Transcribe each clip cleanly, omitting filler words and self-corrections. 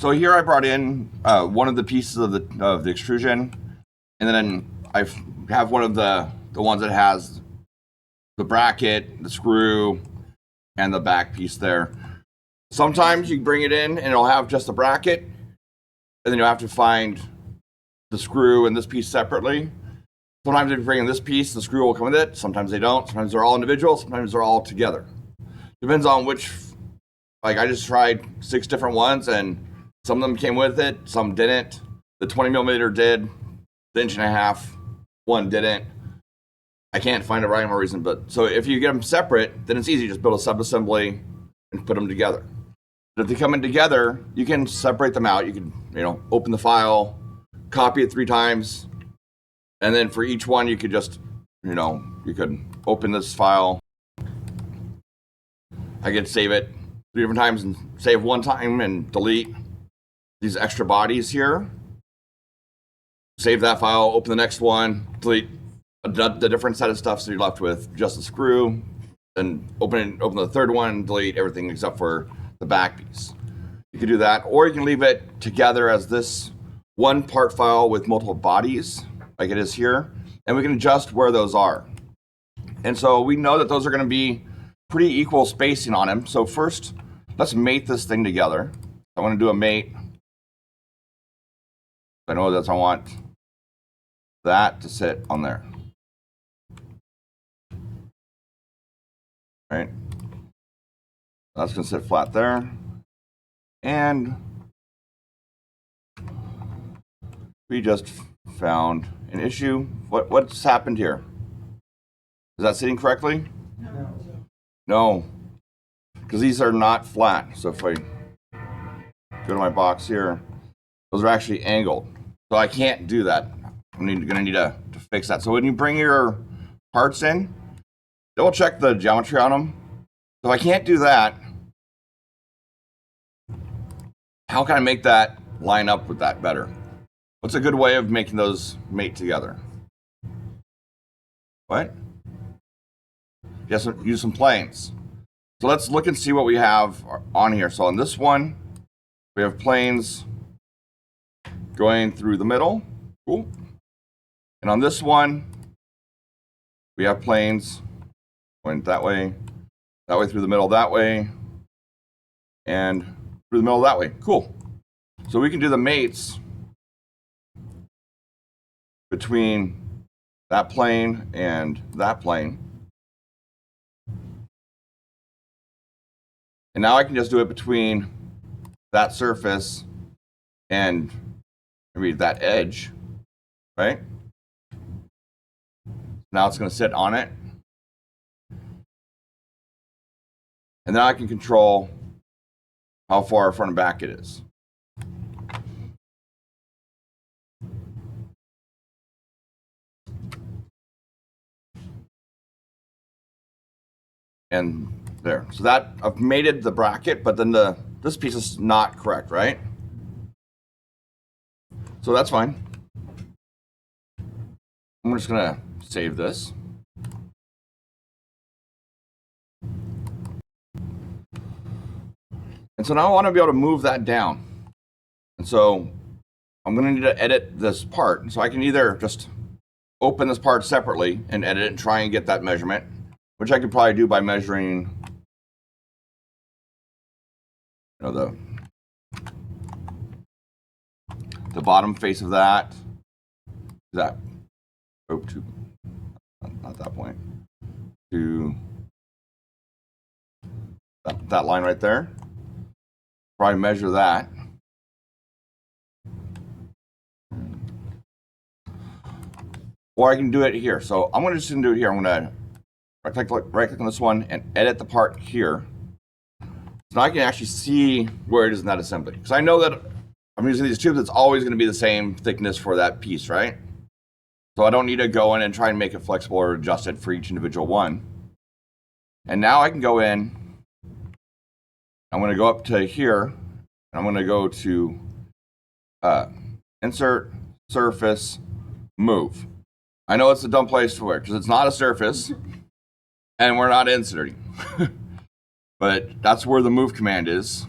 So here I brought in one of the pieces of the extrusion, and then I have one of the ones that has the bracket, the screw, and the back piece there. Sometimes you bring it in and it'll have just the bracket, and then you'll have to find the screw and this piece separately. Sometimes if you bring in this piece, the screw will come with it. Sometimes they don't. Sometimes they're all individual. Sometimes they're all together. Depends on which. Like I just tried 6 different ones, and some of them came with it, some didn't. The 20 millimeter did, the 1.5 inch one didn't. I can't find a rhyme or reason, but so if you get them separate, then it's easy. Just build a sub-assembly and put them together. But if they come in together, you can separate them out. You can, open the file, copy it 3 times, and then for each one, you could just, you could open this file. I could save it 3 different times and save one time and delete these extra bodies here. Save that file, open the next one, delete the different set of stuff, so you're left with just the screw. Then open the third one, delete everything except for the back piece. You can do that, or you can leave it together as this one part file with multiple bodies, like it is here, and we can adjust where those are. And so we know that those are going to be pretty equal spacing on them. So first, let's mate this thing together. I want to do a mate. I know that I want that to sit on there. Right? That's going to sit flat there. And we just found an issue. What's happened here? Is that sitting correctly? No, because these are not flat. So if I go to my box here, those are actually angled. So I can't do that. I'm going to need to fix that. So when you bring your parts in, double check the geometry on them. So if I can't do that, how can I make that line up with that better? What's a good way of making those mate together? What? Yes, use some planes. So let's look and see what we have on here. So on this one, we have planes going through the middle. Cool. And on this one, we have planes going that way through the middle, that way, and through the middle that way. Cool. So we can do the mates between that plane and that plane. And now I can just do it between that surface and maybe that edge, right? Now it's going to sit on it. And then I can control how far front and back it is. And there. So that I've mated the bracket, but then this piece is not correct, right? So that's fine. I'm just gonna save this. And so now I want to be able to move that down. And so I'm gonna need to edit this part. And so I can either just open this part separately and edit it and try and get that measurement, which I could probably do by measuring the bottom face of that. Not that point. To that line right there. Probably measure that. Or I can do it here. So I'm just gonna do it here. I'm gonna right click on this one and edit the part here. So now I can actually see where it is in that assembly. Because I know that I'm using these tubes, it's always going to be the same thickness for that piece, right? So I don't need to go in and try and make it flexible or adjust it for each individual one. And now I can go in, I'm going to go up to here, and I'm going to go to Insert, Surface, Move. I know it's a dumb place to work because it's not a surface, and we're not inserting. But that's where the move command is.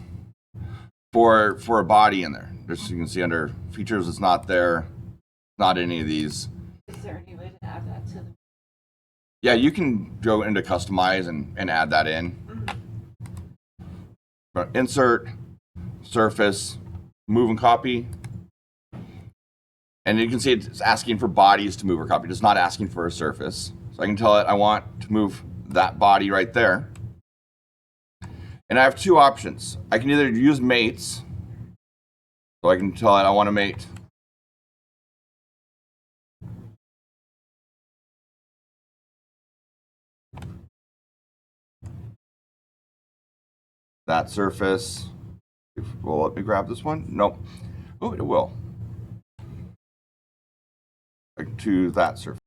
for a body in there. Just you can see under features, it's not there. Not any of these. Is there any way to add that to the? Yeah, you can go into customize and add that in. But insert, surface, move and copy. And you can see it's asking for bodies to move or copy. It's not asking for a surface. So I can tell it I want to move that body right there. And I have two options. I can either use mates. So I can tell it I want to mate that surface. Will let me grab this one? Nope. Oh, it will. Like to that surface.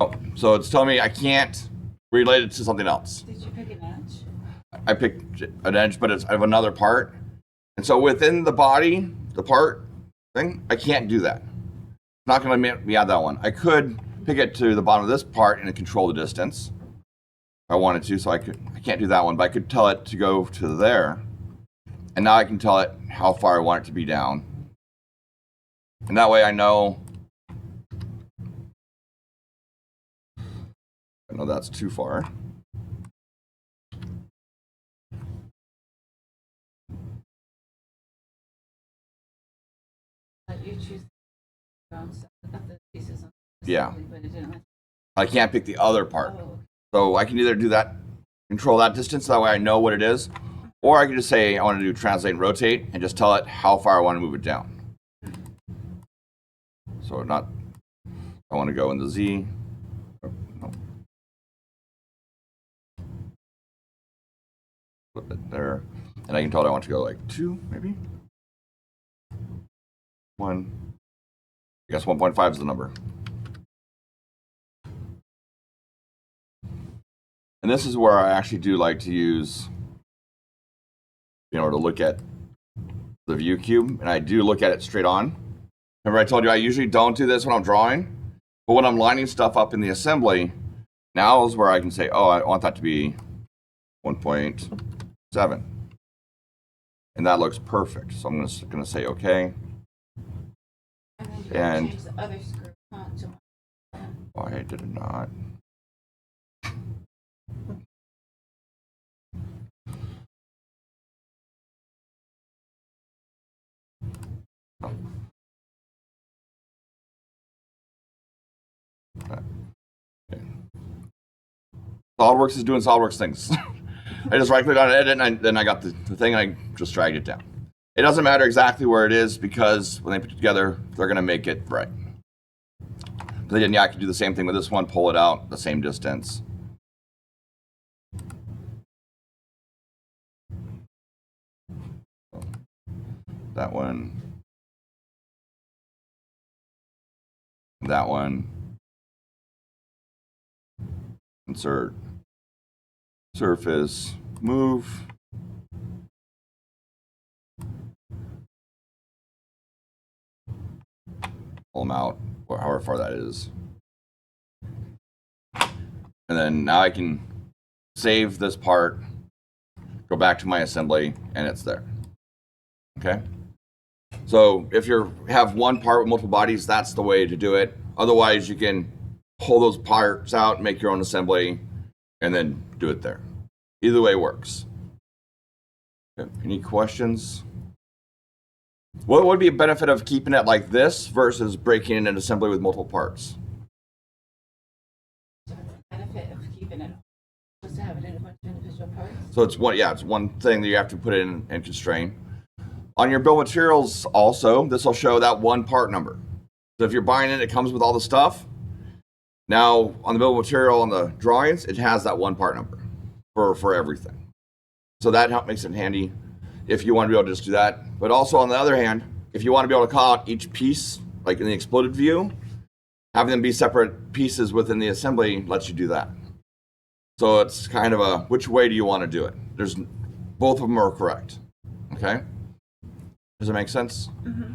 Oh, so it's telling me I can't relate it to something else. Did you pick an edge? I picked an edge, but it's of another part. And so within the body, the part thing, I can't do that. It's not going to let me add that one. I could pick it to the bottom of this part and control the distance if I wanted to. So I can't do that one, but I could tell it to go to there. And now I can tell it how far I want it to be down. And that way I know that's too far. You choose the pieces on Yeah. but it didn't. I can't pick the other part. Oh. So I can either do that, control that distance, that way I know what it is, or I can just say I want to do translate and rotate and just tell it how far I want to move it down. So I want to go in the Z. Oh, no. Put it there. And I can tell it I want to go like 2, maybe? 1. I guess 1.5 is the number. And this is where I actually do like to use, to look at the view cube, and I do look at it straight on. Remember I told you I usually don't do this when I'm drawing, but when I'm lining stuff up in the assembly, now is where I can say, oh, I want that to be 1.7. And that looks perfect. So I'm going to say okay. And change the other screw to why did it not? Oh. Okay. SolidWorks is doing SolidWorks things. I just right click on edit and then I got the thing and I just dragged it down. It doesn't matter exactly where it is because when they put it together, they're going to make it right. But then, yeah, I can do the same thing with this one, pull it out the same distance. That one. That one. Insert. Surface. Move. Pull them out, however far that is. And then now I can save this part, go back to my assembly, and it's there. Okay? So if you have one part with multiple bodies, that's the way to do it. Otherwise, you can pull those parts out, make your own assembly, and then do it there. Either way works. Okay. Any questions? What would be a benefit of keeping it like this versus breaking it in assembly with multiple parts? The benefit of keeping it was to have it in a bunch of individual parts. So it's one thing that you have to put in and constrain. On your bill of materials also, this will show that one part number. So if you're buying it, it comes with all the stuff. Now on the bill of material on the drawings, it has that one part number for everything. So that makes it handy if you want to be able to just do that. But also on the other hand, if you want to be able to call out each piece, like in the exploded view, having them be separate pieces within the assembly lets you do that. So it's kind of a, which way do you want to do it? Both of them are correct. Okay? Does it make sense? Mm-hmm.